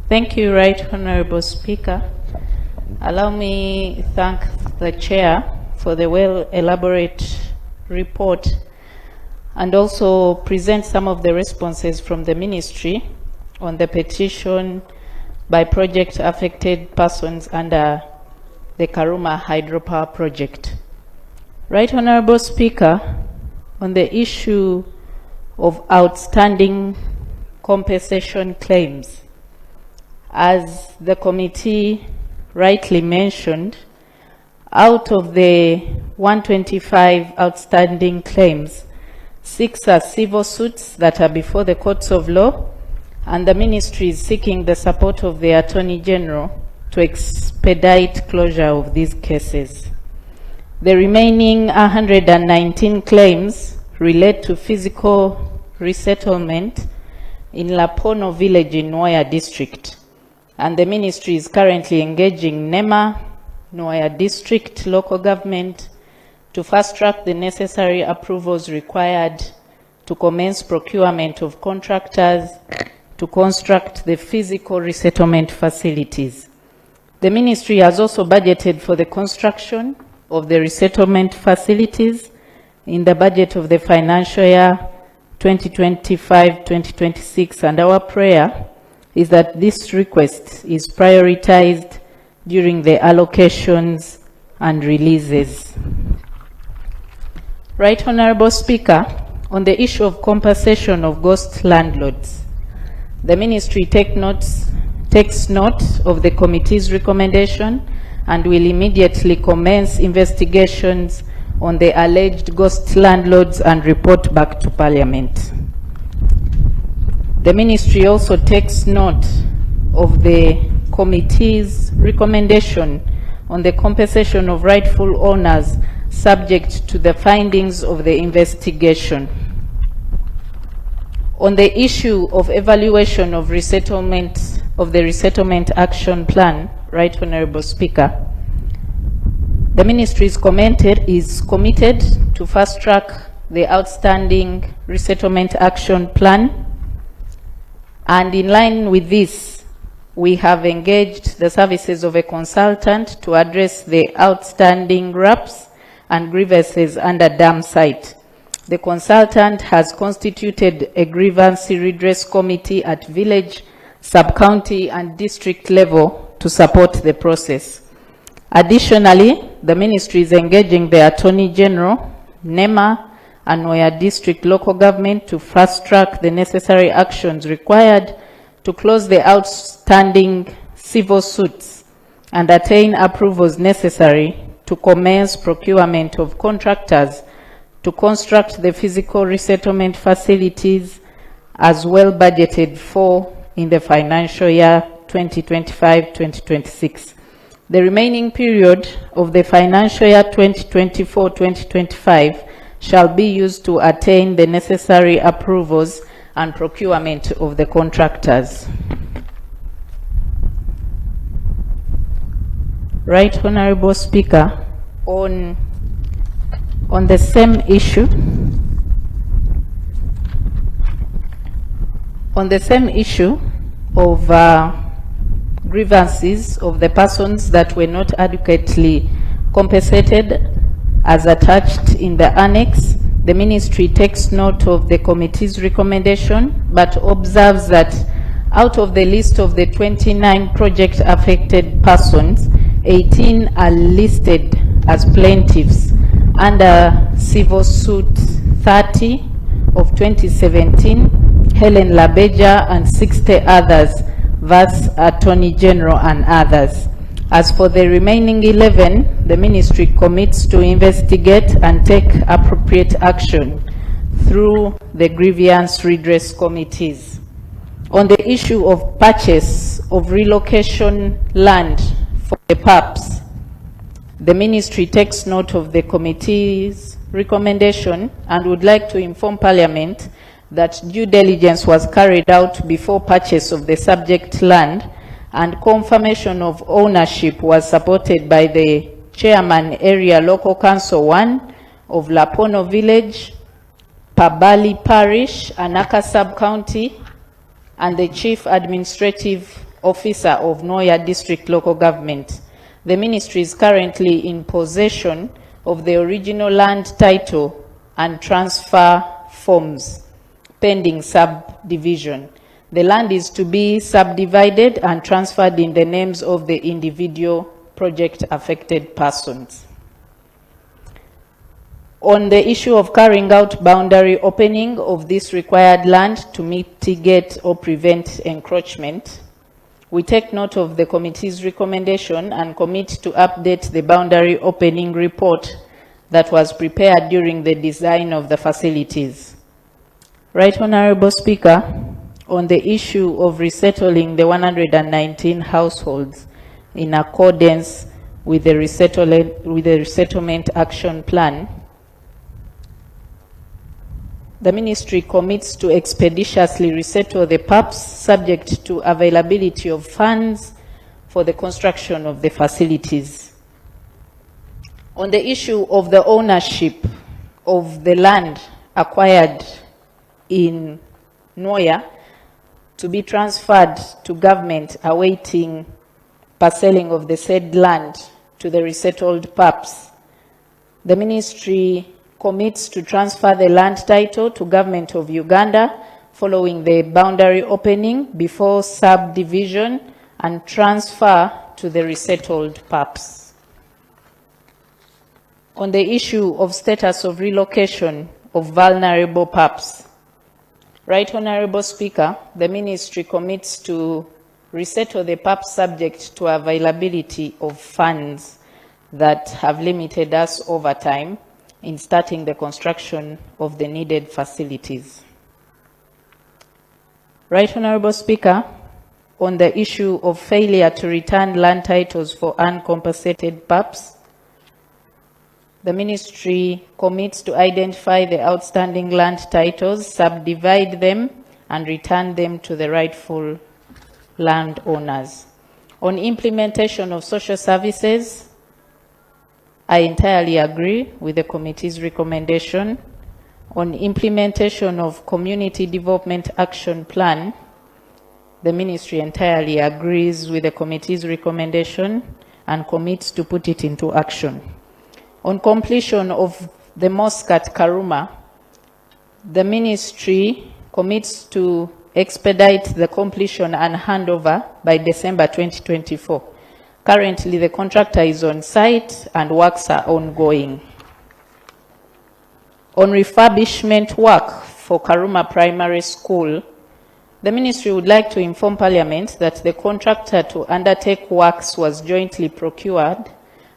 Thank you, Right Honorable Speaker. Allow me to thank the Chair for the well-elaborate report and also present some of the responses from the Ministry on the petition by project-affected persons under the Karuma hydropower project. Right Honorable Speaker, on the issue of outstanding compensation claims, as the committee rightly mentioned, out of the 125 outstanding claims, 6 are civil suits that are before the courts of law, and the ministry is seeking the support of the Attorney General to expedite closure of these cases. The remaining 119 claims relate to physical resettlement in Lapono village in Nwaya district, and the ministry is currently engaging NEMA, Nwaya district local government, to fast-track the necessary approvals required to commence procurement of contractors to construct the physical resettlement facilities. The ministry has also budgeted for the construction of the resettlement facilities in the budget of the financial year 2025-2026, and our prayer is that this request is prioritized during the allocations and releases. Right Honorable Speaker, on the issue of compensation of ghost landlords, the ministry takes note of the committee's recommendation and will immediately commence investigations on the alleged ghost landlords and report back to Parliament. The ministry also takes note of the committee's recommendation on the compensation of rightful owners subject to the findings of the investigation. On the issue of evaluation of resettlement of the Resettlement Action Plan, Right Honorable Speaker, the ministry is committed to fast-track the outstanding Resettlement Action Plan, and in line with this, we have engaged the services of a consultant to address the outstanding RAPs and grievances under dam site. The consultant has constituted a grievance redress committee at village, sub-county and district level to support the process. Additionally, the ministry is engaging the Attorney General, NEMA, and Nwaya District local government to fast-track the necessary actions required to close the outstanding civil suits and attain approvals necessary to commence procurement of contractors to construct the physical resettlement facilities as well budgeted for in the financial year 2025-2026. The remaining period of the financial year 2024-2025 shall be used to attain the necessary approvals and procurement of the contractors. Right Honorable Speaker, on the same issue of grievances of the persons that were not adequately compensated as attached in the annex, the ministry takes note of the committee's recommendation but observes that out of the list of the 29 project affected persons, 18 are listed as plaintiffs under Civil Suit 30 of 2017, Helen Labeja and 60 others, versus Attorney General and others. As for the remaining 11, the ministry commits to investigate and take appropriate action through the grievance redress committees. On the issue of purchase of relocation land for the PAPs, the ministry takes note of the committee's recommendation and would like to inform Parliament that due diligence was carried out before purchase of the subject land, and confirmation of ownership was supported by the Chairman Area Local Council 1 of Lapono Village, Pabali Parish, Anaka Sub-County, and the Chief Administrative officer of Noya District Local Government. The ministry is currently in possession of the original land title and transfer forms pending subdivision. The land is to be subdivided and transferred in the names of the individual project affected persons. On the issue of carrying out boundary opening of this required land to mitigate or prevent encroachment, we take note of the committee's recommendation and commit to update the boundary opening report that was prepared during the design of the facilities. Right, Honorable Speaker, on the issue of resettling the 119 households in accordance with the resettlement action plan, the ministry commits to expeditiously resettle the PAPs subject to availability of funds for the construction of the facilities. On the issue of the ownership of the land acquired in Noya to be transferred to government awaiting parcelling of the said land to the resettled PAPs, the ministry commits to transfer the land title to Government of Uganda following the boundary opening before subdivision and transfer to the resettled PAPs. On the issue of status of relocation of vulnerable PAPs, Right Honorable Speaker, the ministry commits to resettle the PAPs subject to availability of funds that have limited us over time in starting the construction of the needed facilities. Right Honorable Speaker, on the issue of failure to return land titles for uncompensated PAPs, the ministry commits to identify the outstanding land titles, subdivide them, and return them to the rightful landowners. On implementation of social services, I entirely agree with the committee's recommendation. On implementation of Community Development Action Plan, the ministry entirely agrees with the committee's recommendation and commits to put it into action. On completion of the mosque at Karuma, the ministry commits to expedite the completion and handover by December 2024. Currently, the contractor is on site and works are ongoing. On refurbishment work for Karuma Primary School, the ministry would like to inform Parliament that the contractor to undertake works was jointly procured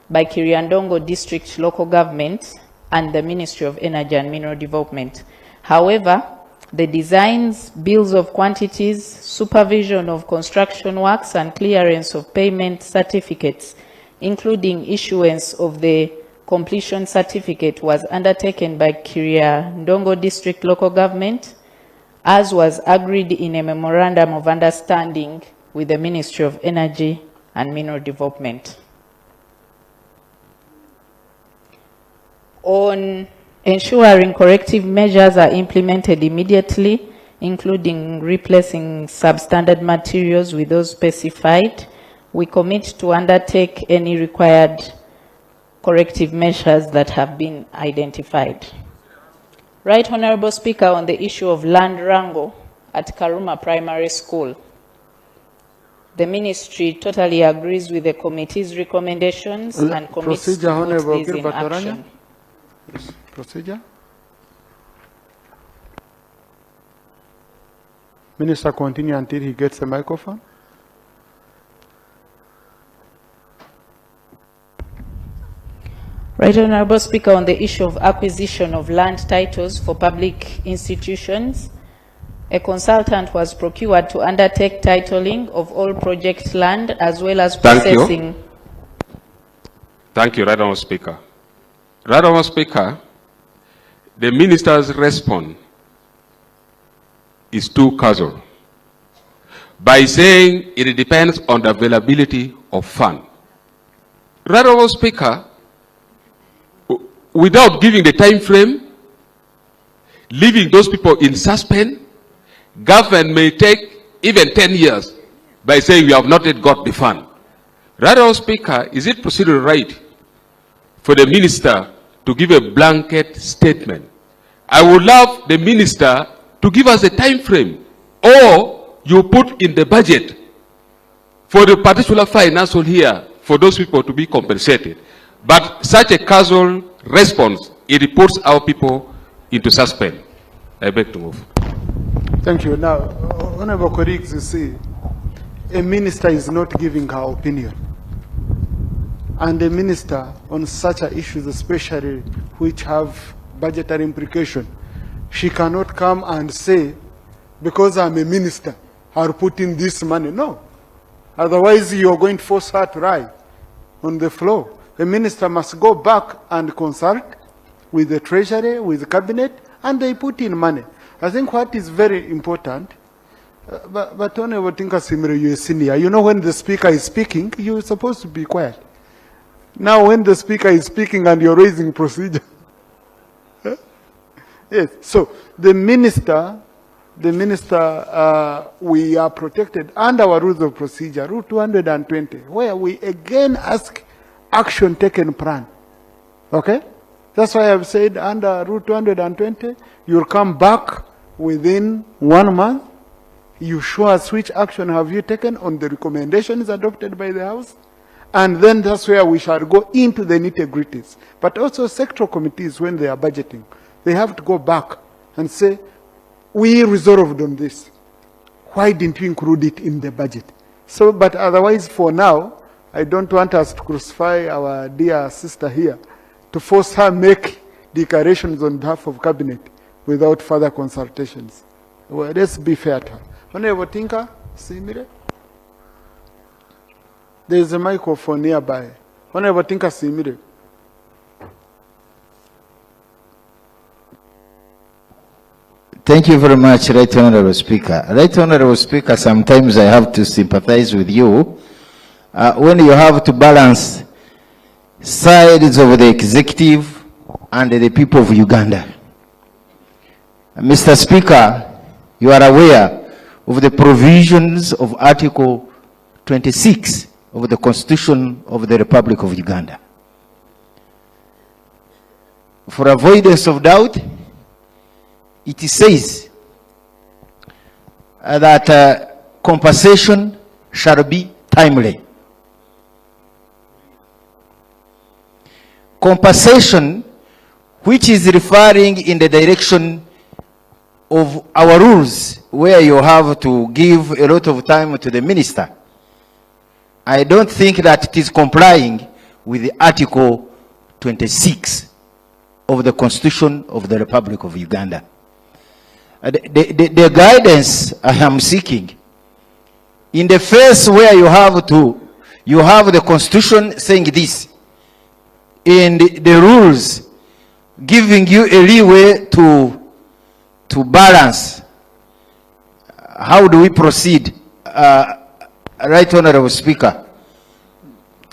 by Kiriandongo District Local Government and the Ministry of Energy and Mineral Development. However, the designs, bills of quantities, supervision of construction works, and clearance of payment certificates, including issuance of the completion certificate, was undertaken by Kiriandongo District Local Government, as was agreed in a memorandum of understanding with the Ministry of Energy and Mineral Development. On ensuring corrective measures are implemented immediately, including replacing substandard materials with those specified, we commit to undertake any required corrective measures that have been identified. Right Honorable Speaker, on the issue of land wrangle at Karuma Primary School, the ministry totally agrees with the committee's recommendations and commits to put these in action. Yes. Procedure. Minister, continue until he gets the microphone. Right Honorable Speaker, on the issue of acquisition of land titles for public institutions, a consultant was procured to undertake titling of all project land as well as processing. Thank you, Right Honorable Speaker. Right Honorable Speaker, the minister's response is too casual by saying it depends on the availability of funds. Right Honorable Speaker, without giving the time frame, leaving those people in suspense, government may take even 10 years by saying we have not yet got the fund. Rather, Speaker, is it procedurally right for the minister to give a blanket statement? I would love the minister to give us a time frame, or you put in the budget for the particular financial year for those people to be compensated. But such a casual response, it puts our people into suspense. I beg to move. Thank you. Now, honorable colleagues, you see, a minister is not giving her opinion. And a minister on such issues, especially which have budgetary implication, she cannot come and say, because I'm a minister, I'll put in this money. No. Otherwise, you're going to force her to lie on the floor. The minister must go back and consult with the treasury, with the cabinet, and they put in money. I think what is very important, but Honorable Tinka Simire, you're a senior. You know, when the speaker is speaking, you're supposed to be quiet. Now, when the speaker is speaking and you're raising procedure. Yes, so the minister, we are protected under our rules of procedure, Rule 220, where we again ask action taken plan. Okay? That's why I've said under Rule 220, you'll come back within 1 month. You show us which action have you taken on the recommendations adopted by the House. And then that's where we shall go into the nitty-gritties. But also sectoral committees, when they are budgeting, they have to go back and say, we resolved on this. Why didn't you include it in the budget? So, but otherwise, for now, I don't want us to crucify our dear sister here, to force her make declarations on behalf of cabinet without further consultations. Well, let's be fair to her. Honorable Tinka Simire. There is a microphone nearby. Honorable Tinka Simire. Thank you very much, Right Honorable Speaker. Right Honorable Speaker, sometimes I have to sympathize with you when you have to balance sides of the executive and the people of Uganda. Mr. Speaker, you are aware of the provisions of Article 26 of the Constitution of the Republic of Uganda. For avoidance of doubt, it says that compensation shall be timely. Compensation, which is referring in the direction of our rules, where you have to give a lot of time to the minister, I don't think that it is complying with the Article 26 of the Constitution of the Republic of Uganda. The guidance I am seeking, in the phase where you have the Constitution saying this, and the rules giving you a leeway to balance. How do we proceed, Right Honorable Speaker?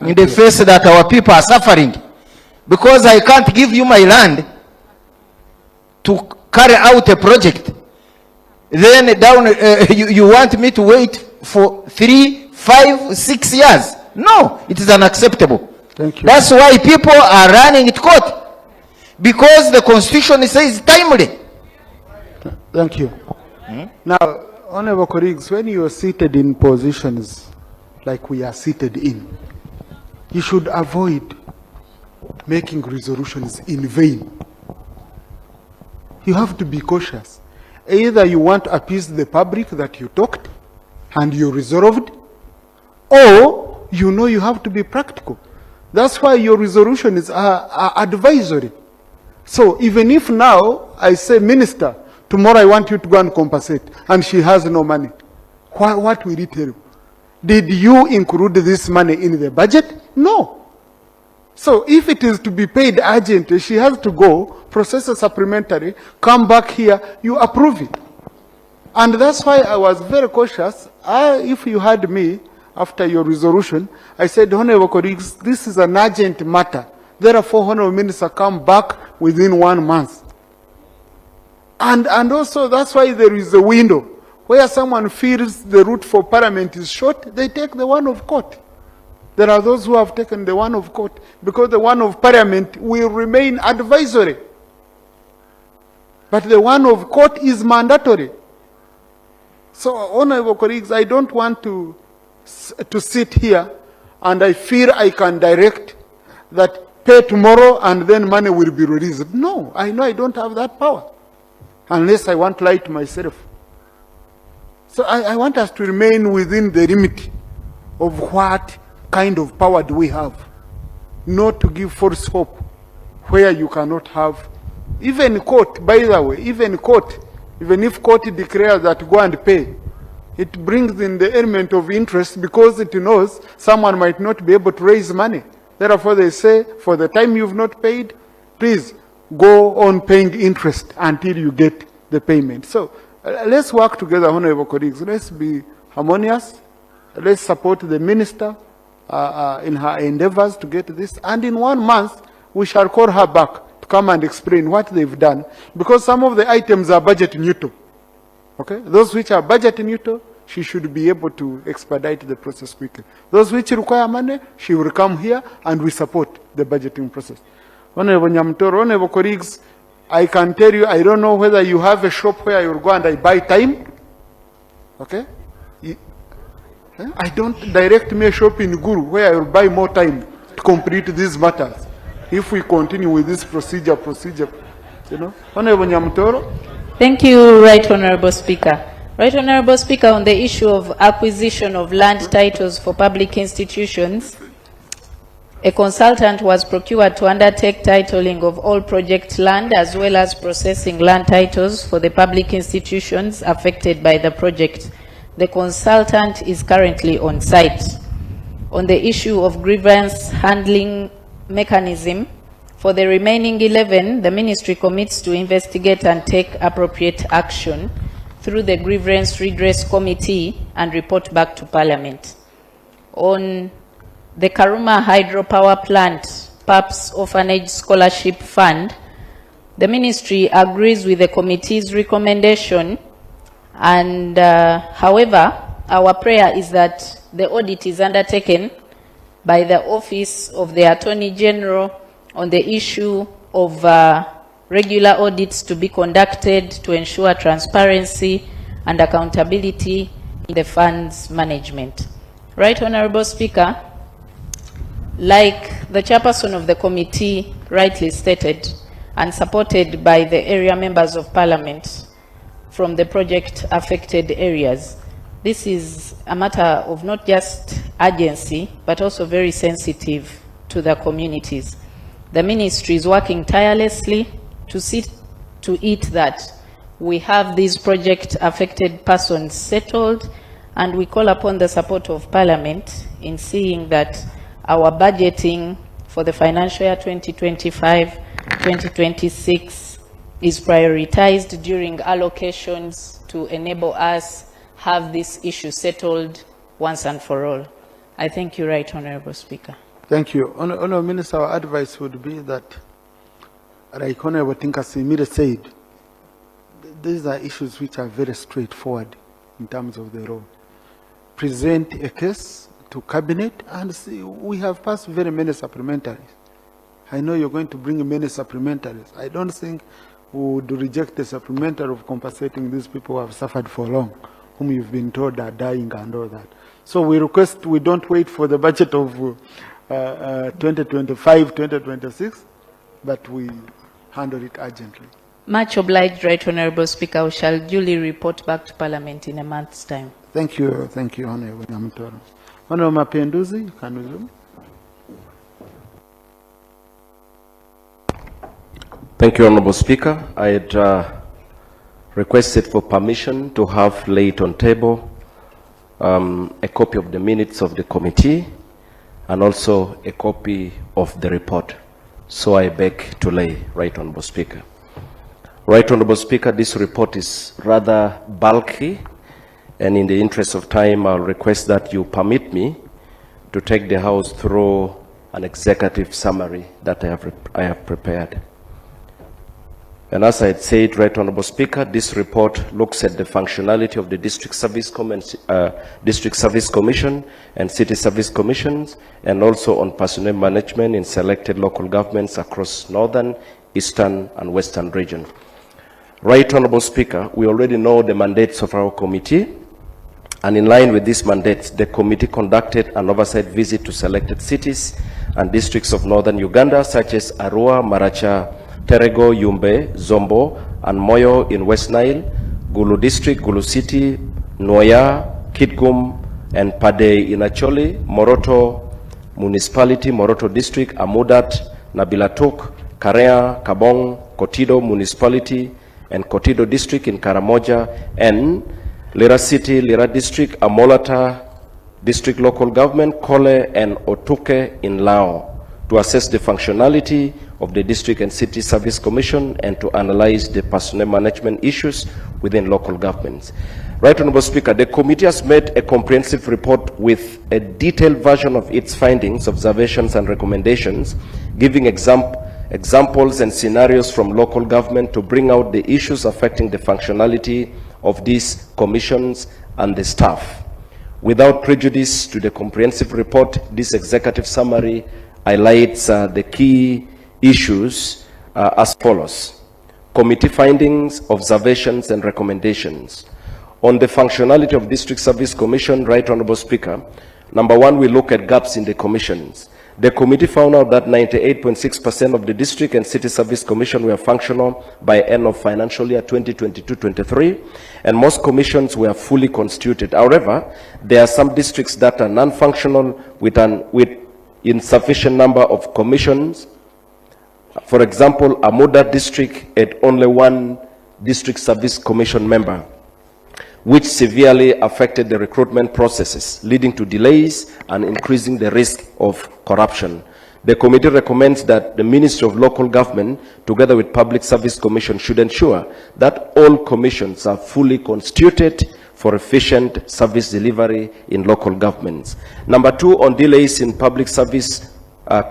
In the face that our people are suffering, because I can't give you my land to carry out a project, then you want me to wait for 3, 5, 6 years? No, it is unacceptable. Thank you. That's why people are running it court, because the Constitution says timely. Thank you. Now, honorable colleagues, when you are seated in positions like we are seated in, you should avoid making resolutions in vain. You have to be cautious. Either you want to appease the public that you talked and you resolved, or you know you have to be practical. That's why your resolutions are advisory. So even if now I say, Minister, tomorrow I want you to go and compensate, and she has no money, what will it tell you? Did you include this money in the budget? No. So if it is to be paid urgently, she has to go, process a supplementary, come back here, you approve it. And that's why I was very cautious. If you had me, after your resolution, I said, honorable colleagues, this is an urgent matter. Therefore, honorable minister, come back within 1 month. And also, that's why there is a window Where someone feels the route for Parliament is short, they take the one of court. There are those who have taken the one of court because the one of Parliament will remain advisory. But the one of court is mandatory. So, honorable colleagues, I don't want to sit here and I fear I can direct that pay tomorrow and then money will be released. No, I know I don't have that power unless I want to lie to myself. So I want us to remain within the limit of what kind of power do we have, not to give false hope where you cannot have. Even court, by the way, even court, even if court declares that go and pay, it brings in the element of interest because it knows someone might not be able to raise money. Therefore, they say, for the time you've not paid, please go on paying interest until you get the payment. So let's work together, honorable colleagues. Let's be harmonious. Let's support the minister in her endeavors to get this. And in 1 month, we shall call her back to come and explain what they've done. Because some of the items are budget neutral. Okay? Those which are budget neutral, she should be able to expedite the process quickly. Those which require money, she will come here and we support the budgeting process. Honorable Nyamutoro, honorable colleagues, I can tell you, I don't know whether you have a shop where you'll go and I buy time. Okay? I don't direct me a shop in Guru where I will buy more time to complete these matters. If we continue with this procedure, you know. Honorable Nyamutoro. Thank you, Right Honorable Speaker. Right Honorable Speaker, on the issue of acquisition of land titles for public institutions, a consultant was procured to undertake titling of all project land as well as processing land titles for the public institutions affected by the project. The consultant is currently on site. On the issue of grievance handling mechanism, for the remaining 11, the ministry commits to investigate and take appropriate action through the Grievance Redress Committee and report back to Parliament. On the Karuma Hydropower Plant, PAP's Orphanage Scholarship Fund, the ministry agrees with the committee's recommendation and, however, our prayer is that the audit is undertaken by the Office of the Attorney General on the issue of regular audits to be conducted to ensure transparency and accountability in the fund's management. Right, Honorable Speaker, like the chairperson of the committee rightly stated and supported by the area members of Parliament from the project affected areas, this is a matter of not just urgency, but also very sensitive to the communities. The ministry is working tirelessly to see to it that we have these project affected persons settled, and we call upon the support of Parliament in seeing that our budgeting for the financial year 2025-2026 is prioritized during allocations to enable us have this issue settled once and for all. I thank you, Right Honorable Speaker. Thank you. Honorable Minister, our advice would be that, like Honorable Tinkasimire said, these are issues which are very straightforward in terms of the law. Present a case to Cabinet and see, we have passed very many supplementaries. I know you're going to bring many supplementaries. I don't think we would reject the supplementary of compensating these people who have suffered for long, whom you've been told are dying and all that. So we request we don't wait for the budget of 2025-2026, but we handle it urgently. Much obliged, Right Honorable Speaker. We shall duly report back to Parliament in a month's time. Thank you, Honorable Nyamutoro. Honorable Mapenduzi, you can resume. Thank you, Honorable Speaker. I had requested for permission to have laid on table a copy of the minutes of the committee and also a copy of the report. So I beg to lay, Right Honorable Speaker. Right Honorable Speaker, this report is rather bulky, and in the interest of time, I'll request that you permit me to take the House through an executive summary that I have prepared. And as I had said, Right Honorable Speaker, this report looks at the functionality of the District Service Commission and City Service Commissions, and also on personnel management in selected local governments across Northern, Eastern, and Western region. Right Honorable Speaker, we already know the mandates of our committee, and in line with these mandates, the committee conducted an oversight visit to selected cities and districts of Northern Uganda, such as Arua, Maracha, Terego, Yumbe, Zombo, and Moyo in West Nile, Gulu District, Gulu City, Noya, Kitgum, and Padei in Acholi, Moroto Municipality, Moroto District, Amudat, Nabilatuk, Karea, Kabong, Kotido Municipality, and Kotido District in Karamoja, and Lira City, Lira District, Amolata District Local Government, Kole, and Otuke in Lao, to assess the functionality of the District and City Service Commission and to analyze the personnel management issues within local governments. Right Honorable Speaker, the committee has made a comprehensive report with a detailed version of its findings, observations, and recommendations, giving examples and scenarios from local government to bring out the issues affecting the functionality of these commissions and the staff. Without prejudice to the comprehensive report, this executive summary highlights the key issues as follows. Committee findings, observations, and recommendations. On the functionality of District Service Commission, Right Honorable Speaker, number one, we look at gaps in the commissions. The committee found out that 98.6% of the District and City Service Commission were functional by end of financial year 2022-23, and most commissions were fully constituted. However, there are some districts that are non-functional with insufficient number of commissions. For example, Amuda District had only one District Service Commission member, which severely affected the recruitment processes, leading to delays and increasing the risk of corruption. The committee recommends that the Ministry of Local Government, together with Public Service Commission, should ensure that all commissions are fully constituted for efficient service delivery in local governments. Number two, on delays in Public Service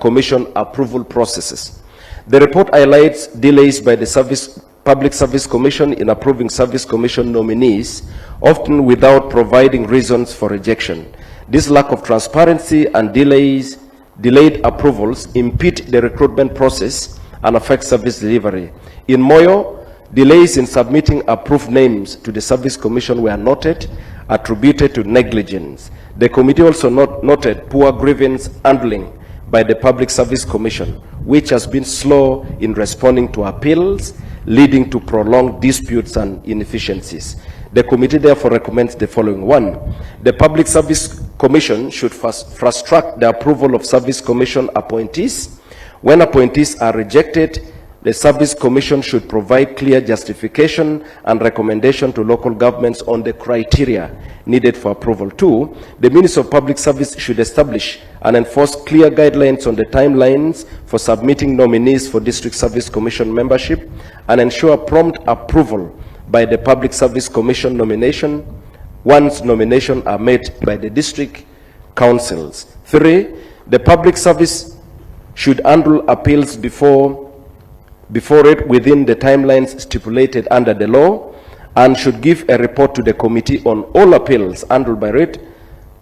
Commission approval processes. The report highlights delays by the Public Service Commission in approving Service Commission nominees, often without providing reasons for rejection. This lack of transparency and delayed approvals impede the recruitment process and affect service delivery. In Moyo, delays in submitting approved names to the Service Commission were noted, attributed to negligence. The committee also noted poor grievance handling by the Public Service Commission, which has been slow in responding to appeals, leading to prolonged disputes and inefficiencies. The committee therefore recommends the following. One, the Public Service Commission should fast-track the approval of Service Commission appointees. When appointees are rejected, the Service Commission should provide clear justification and recommendation to local governments on the criteria needed for approval. Two, the Ministry of Public Service should establish and enforce clear guidelines on the timelines for submitting nominees for District Service Commission membership and ensure prompt approval by the Public Service Commission nomination once nominations are made by the district councils. Three, the Public Service should handle appeals before it within the timelines stipulated under the law and should give a report to the committee on all appeals handled by it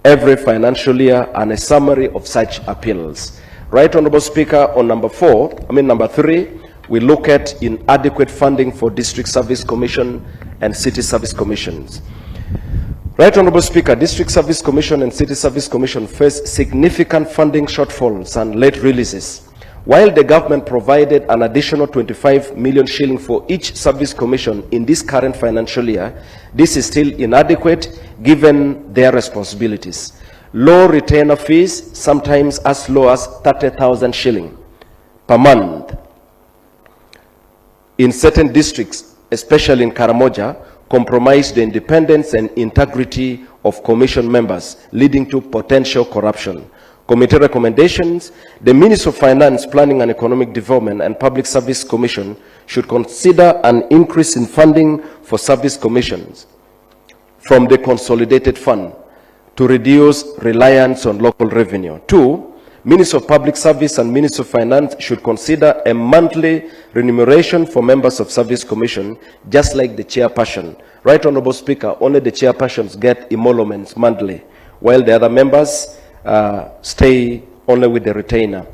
every financial year and a summary of such appeals. Right Honorable Speaker, on number three, we look at inadequate funding for District Service Commission and City Service Commissions. Right Honorable Speaker, District Service Commission and City Service Commission face significant funding shortfalls and late releases. While the government provided an additional 25 million shilling for each service commission in this current financial year, this is still inadequate given their responsibilities. Low retainer fees, sometimes as low as 30,000 shilling per month in certain districts, especially in Karamoja, compromise the independence and integrity of commission members, leading to potential corruption. Committee recommendations: the Ministry of Finance, Planning and Economic Development and Public Service Commission should consider an increase in funding for service commissions from the consolidated fund to reduce reliance on local revenue. Two, Minister of Public Service and Minister of Finance should consider a monthly remuneration for members of Service Commission, just like the chairperson. Right, Honorable Speaker, only the chairpersons get emoluments monthly, while the other members stay only with the retainer.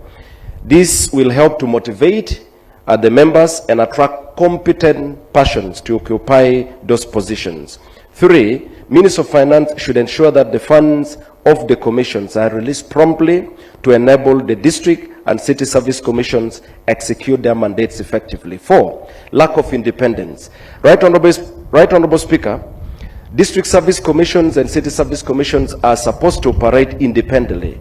This will help to motivate the members and attract competent persons to occupy those positions. 3, Minister of Finance should ensure that the funds of the commissions are released promptly to enable the district and city service commissions execute their mandates effectively. 4, lack of independence. Right, Honorable Speaker, district service commissions and city service commissions are supposed to operate independently,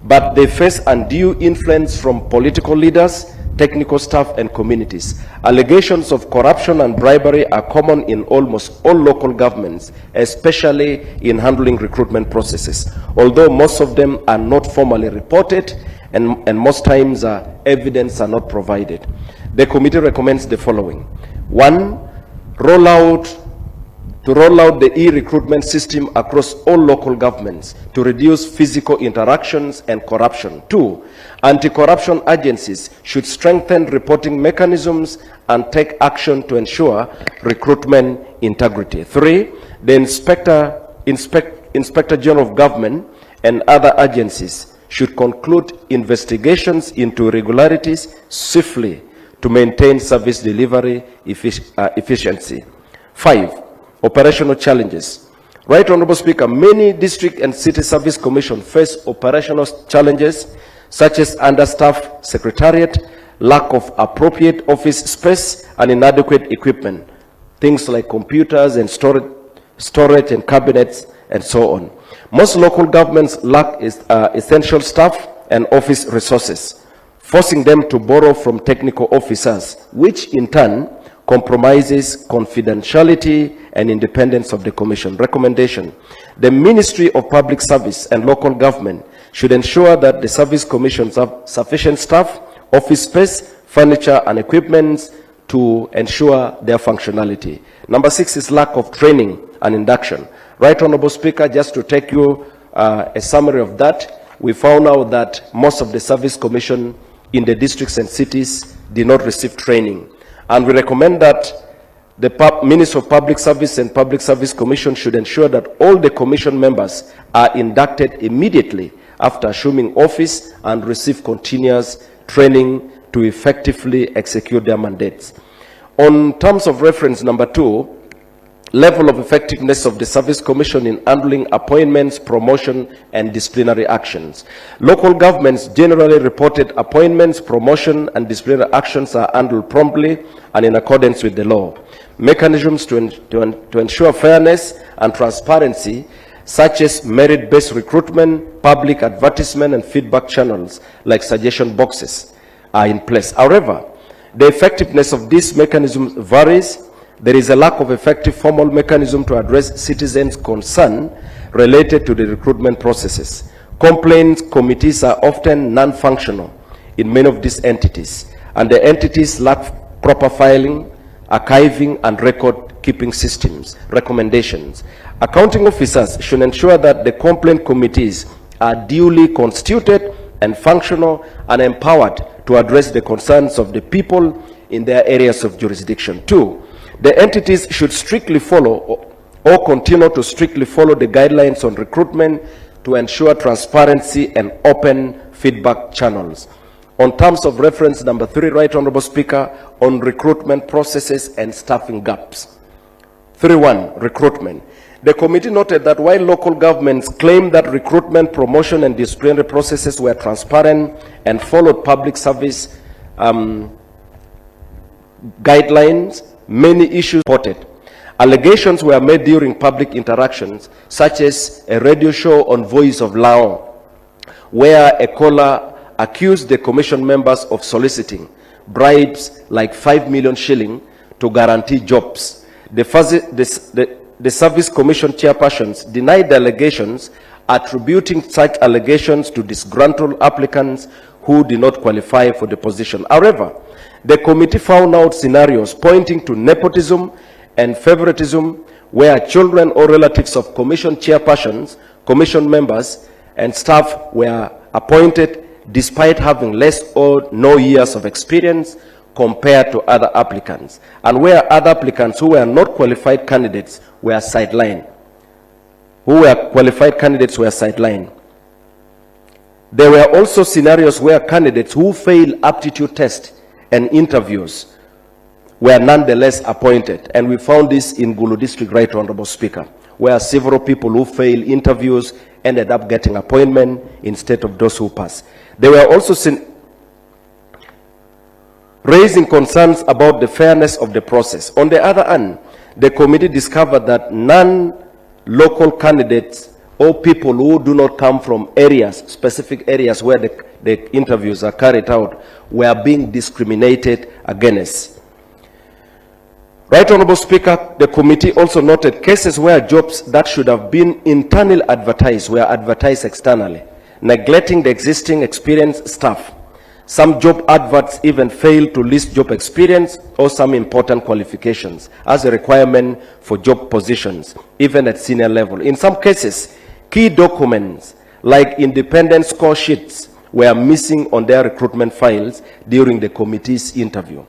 but they face undue influence from political leaders, technical staff, and communities. Allegations of corruption and bribery are common in almost all local governments, especially in handling recruitment processes, although most of them are not formally reported and most times evidence are not provided. The committee recommends the following. 1, to roll out the e-recruitment system across all local governments to reduce physical interactions and corruption. 2, anti-corruption agencies should strengthen reporting mechanisms and take action to ensure recruitment integrity. 3, the Inspector General of Government and other agencies should conclude investigations into irregularities swiftly to maintain service delivery efficiency. 5, operational challenges. Right, Honorable Speaker, many district and city service commission face operational challenges such as understaffed secretariat, lack of appropriate office space, and inadequate equipment, things like computers and storage and cabinets and so on. Most local governments lack essential staff and office resources, forcing them to borrow from technical officers, which in turn compromises confidentiality and independence of the Commission. Recommendation: the Ministry of Public Service and Local Government should ensure that the Service Commissions have sufficient staff, office space, furniture, and equipment to ensure their functionality. Number 6 is lack of training and induction. Right, Honorable Speaker, just to take you a summary of that, we found out that most of the Service Commission in the districts and cities did not receive training. And we recommend that the Minister of Public Service and Public Service Commission should ensure that all the commission members are inducted immediately after assuming office and receive continuous training to effectively execute their mandates. On terms of reference number 2, level of effectiveness of the Service Commission in handling appointments, promotion, and disciplinary actions. Local governments generally reported appointments, promotion, and disciplinary actions are handled promptly and in accordance with the law. Mechanisms to ensure fairness and transparency, such as merit-based recruitment, public advertisement, and feedback channels like suggestion boxes, are in place. However, the effectiveness of these mechanisms varies. There is a lack of effective formal mechanism to address citizens' concern related to the recruitment processes. Complaints committees are often non-functional in many of these entities, and the entities lack proper filing, archiving, and record-keeping systems. Recommendations: accounting officers should ensure that the complaint committees are duly constituted and functional and empowered to address the concerns of the people in their areas of jurisdiction. 2, the entities should strictly follow or continue to strictly follow the guidelines on recruitment to ensure transparency and open feedback channels. On terms of reference number 3, Right Honorable Speaker, on recruitment processes and staffing gaps. 3.1, recruitment. The committee noted that while local governments claim that recruitment, promotion, and disciplinary processes were transparent and followed public service guidelines, many issues reported. Allegations were made during public interactions, such as a radio show on Voice of Laon, where a caller accused the commission members of soliciting bribes like 5 million shilling to guarantee jobs. The Service Commission chairpersons denied the allegations, attributing such allegations to disgruntled applicants who did not qualify for the position. However, the committee found out scenarios pointing to nepotism and favoritism where children or relatives of commission chairpersons, commission members, and staff were appointed despite having less or no years of experience compared to other applicants, and where other applicants who were not qualified candidates were sidelined. There were also scenarios where candidates who failed aptitude tests and interviews were nonetheless appointed, and we found this in Gulu District, Right Honorable Speaker, where several people who failed interviews ended up getting appointment instead of those who passed. There were also raising concerns about the fairness of the process. On the other hand, the committee discovered that non-local candidates or people who do not come from areas, specific areas where the interviews are carried out, were being discriminated against. Right Honorable Speaker, the committee also noted cases where jobs that should have been internally advertised were advertised externally, neglecting the existing experienced staff. Some job adverts even failed to list job experience or some important qualifications as a requirement for job positions, even at senior level. In some cases, key documents like independent score sheets were missing on their recruitment files during the committee's interview.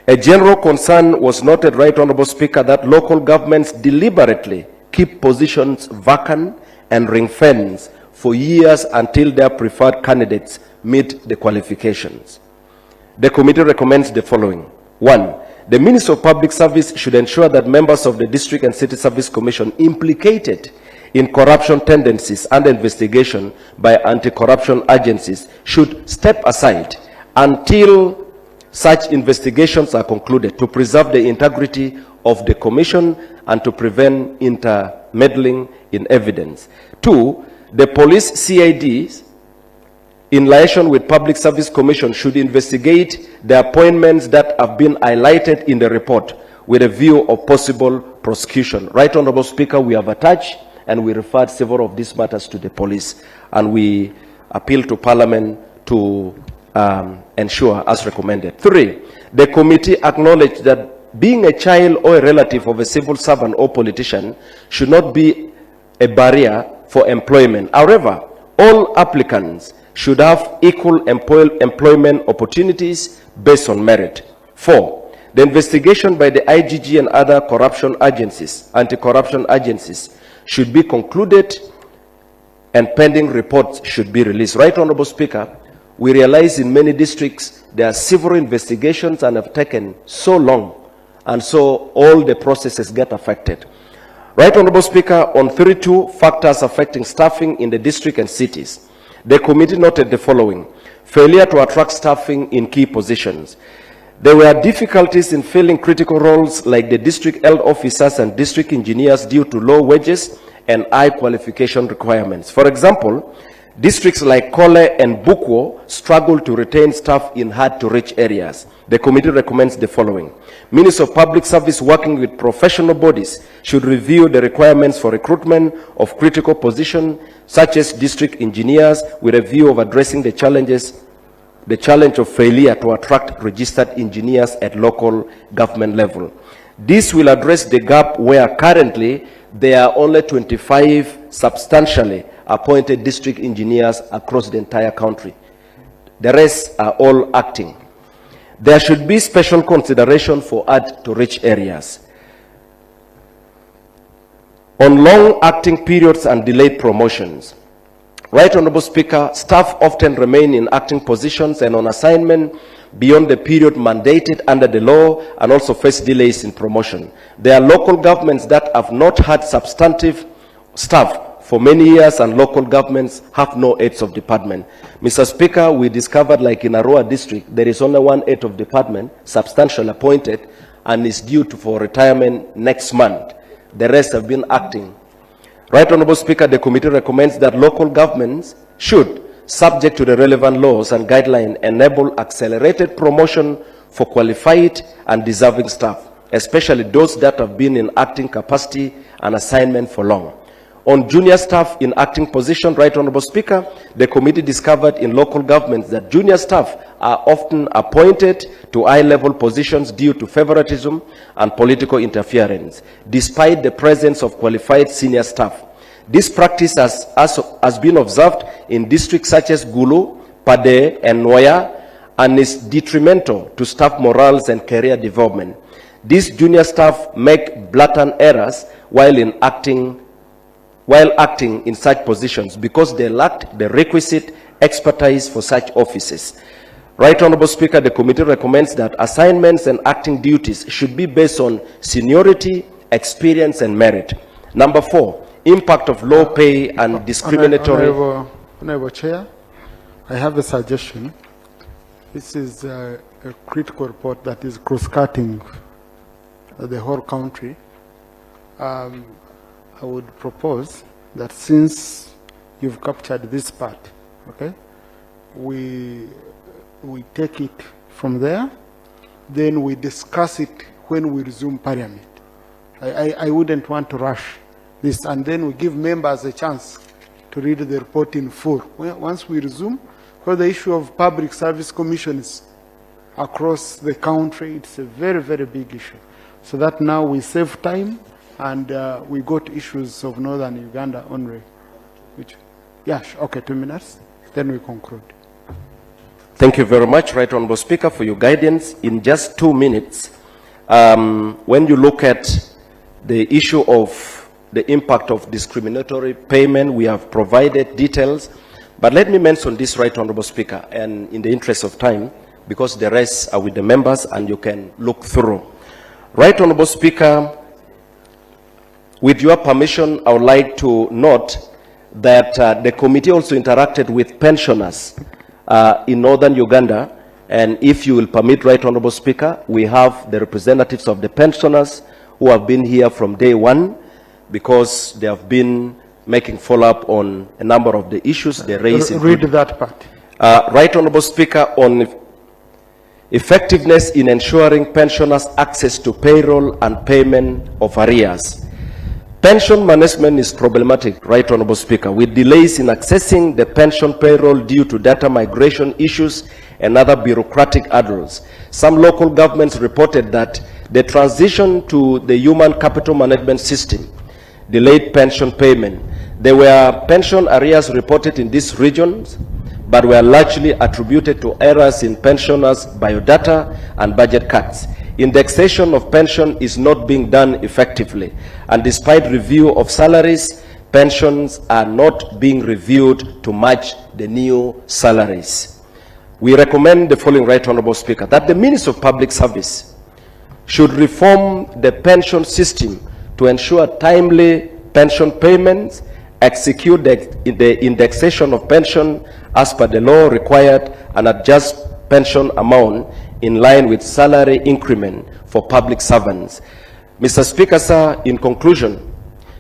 A general concern was noted, Right Honorable Speaker, that local governments deliberately keep positions vacant and ring-fenced for years until their preferred candidates meet the qualifications. The committee recommends the following. 1. The Minister of Public Service should ensure that members of the District and City Service Commission implicated in corruption tendencies and investigation by anti-corruption agencies should step aside until such investigations are concluded, to preserve the integrity of the Commission and to prevent intermeddling in evidence. 2. The police CIDs, in relation with Public Service Commission, should investigate the appointments that have been highlighted in the report with a view of possible prosecution. Right Honorable Speaker, we have attached and we referred several of these matters to the police, and we appeal to Parliament to ensure as recommended. 3. The committee acknowledged that being a child or a relative of a civil servant or politician should not be a barrier for employment. However, all applicants should have equal employment opportunities based on merit. 4. The investigation by the IGG and other corruption agencies, anti-corruption agencies, should be concluded and pending reports should be released. Right Honorable Speaker, we realize in many districts there are several investigations and have taken so long, and so all the processes get affected. Right Honorable Speaker, on 32 factors affecting staffing in the district and cities, the committee noted the following. Failure to attract staffing in key positions. There were difficulties in filling critical roles like the district health officers and district engineers due to low wages and high qualification requirements. For example, districts like Kole and Bukwo struggle to retain staff in hard-to-reach areas. The committee recommends the following. Minister of Public Service, working with professional bodies, should review the requirements for recruitment of critical positions, such as district engineers, with a view of addressing the challenge of failure to attract registered engineers at local government level. This will address the gap where currently there are only 25 substantially appointed district engineers across the entire country. The rest are all acting. There should be special consideration for hard-to-reach areas. On long acting periods and delayed promotions. Right Honorable Speaker, staff often remain in acting positions and on assignment beyond the period mandated under the law and also face delays in promotion. There are local governments that have not had substantive staff for many years, and local governments have no heads of department. Mr. Speaker, we discovered, like in Arua district, there is only one head of department, substantially appointed, and is due for retirement next month. The rest have been acting. Right Honorable Speaker, the committee recommends that local governments should, subject to the relevant laws and guidelines, enable accelerated promotion for qualified and deserving staff, especially those that have been in acting capacity and assignment for long. On junior staff in acting position, Right Honorable Speaker, the committee discovered in local governments that junior staff are often appointed to high-level positions due to favoritism and political interference, despite the presence of qualified senior staff. This practice has been observed in districts such as Gulu, per day and Noya, and is detrimental to staff morals and career development. These junior staff make blatant errors while acting in such positions because they lacked the requisite expertise for such offices. Right Honorable Speaker, the committee recommends that assignments and acting duties should be based on seniority, experience, and merit. Number 4, impact of low pay and discriminatory. Honorable Chair, I have a suggestion. This is a critical report that is cross-cutting the whole country. I would propose that since you've captured this part, okay, we take it from there, then we discuss it when we resume Parliament. I wouldn't want to rush this, and then we give members a chance to read the report in full. Once we resume, for the issue of public service commissions across the country, it's a very, very big issue. So that now we save time, and we go to issues of northern Uganda only. Okay, 2 minutes, then we conclude. Thank you very much, Right Honorable Speaker, for your guidance. In just 2 minutes, when you look at the issue of the impact of discriminatory payment, we have provided details. But let me mention this, Right Honorable Speaker, and in the interest of time, because the rest are with the members and you can look through. Right Honorable Speaker, with your permission, I would like to note that the committee also interacted with pensioners in northern Uganda, and if you will permit, Right Honorable Speaker, we have the representatives of the pensioners who have been here from day one because they have been making follow-up on a number of the issues they raised. Read that part. Right Honorable Speaker, on effectiveness in ensuring pensioners access to payroll and payment of arrears. Pension management is problematic, Right Honorable Speaker, with delays in accessing the pension payroll due to data migration issues and other bureaucratic hurdles. Some local governments reported that the transition to the human capital management system delayed pension payment. There were pension arrears reported in these regions, but were largely attributed to errors in pensioners' biodata and budget cuts. Indexation of pension is not being done effectively, and despite review of salaries, pensions are not being reviewed to match the new salaries. We recommend the following, Right Honorable Speaker, that the Ministry of Public Service should reform the pension system to ensure timely pension payments, execute the indexation of pension as per the law required, and adjust pension amount in line with salary increment for public servants. Mr. Speaker, sir, in conclusion,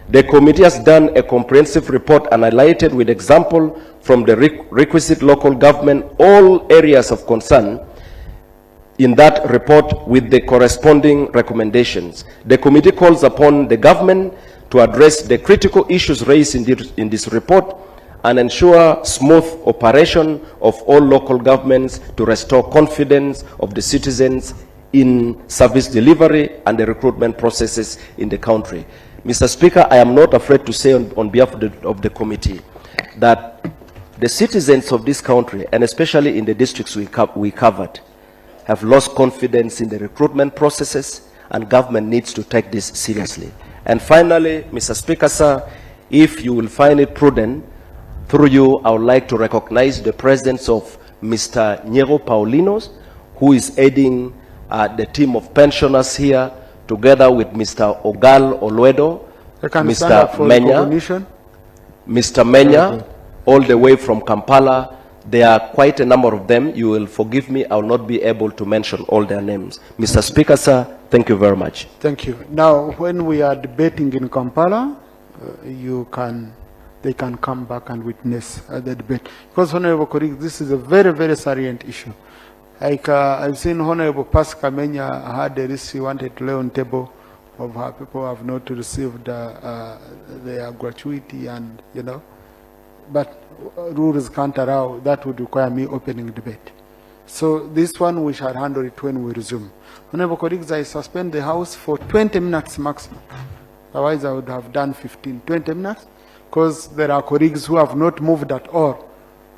the committee has done a comprehensive report and highlighted with example from the requisite local government all areas of concern in that report with the corresponding recommendations. The committee calls upon the government to address the critical issues raised in this report and ensure smooth operation of all local governments to restore confidence of the citizens in service delivery and the recruitment processes in the country. Mr. Speaker, I am not afraid to say on behalf of the committee that the citizens of this country, and especially in the districts we covered, have lost confidence in the recruitment processes, and government needs to take this seriously. And finally, Mr. Speaker, sir, if you will find it prudent, through you, I would like to recognize the presence of Mr. Nyero Paulinos, who is heading the team of pensioners here, together with Mr. Ogal Olwedo, Mr. Menya, all the way from Kampala. There are quite a number of them. You will forgive me, I will not be able to mention all their names. Mr. Speaker, sir, thank you very much. Thank you. Now, when we are debating in Kampala, they can come back and witness the debate. Because, Honorable colleagues, this is a very, very salient issue. Like I've seen Honorable Pascal Menya had a list he wanted to lay on table of how people have not received their gratuity, and but rules can't allow. That would require me opening debate. So this one we shall handle it when we resume. Honorable colleagues, I suspend the House for 20 minutes maximum. Otherwise I would have done 20 minutes, because there are colleagues who have not moved at all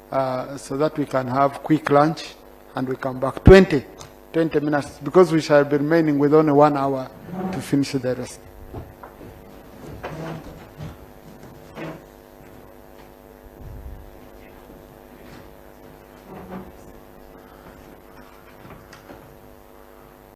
so that we can have quick lunch and we come back. 20 minutes, because we shall be remaining with only 1 hour to finish the rest.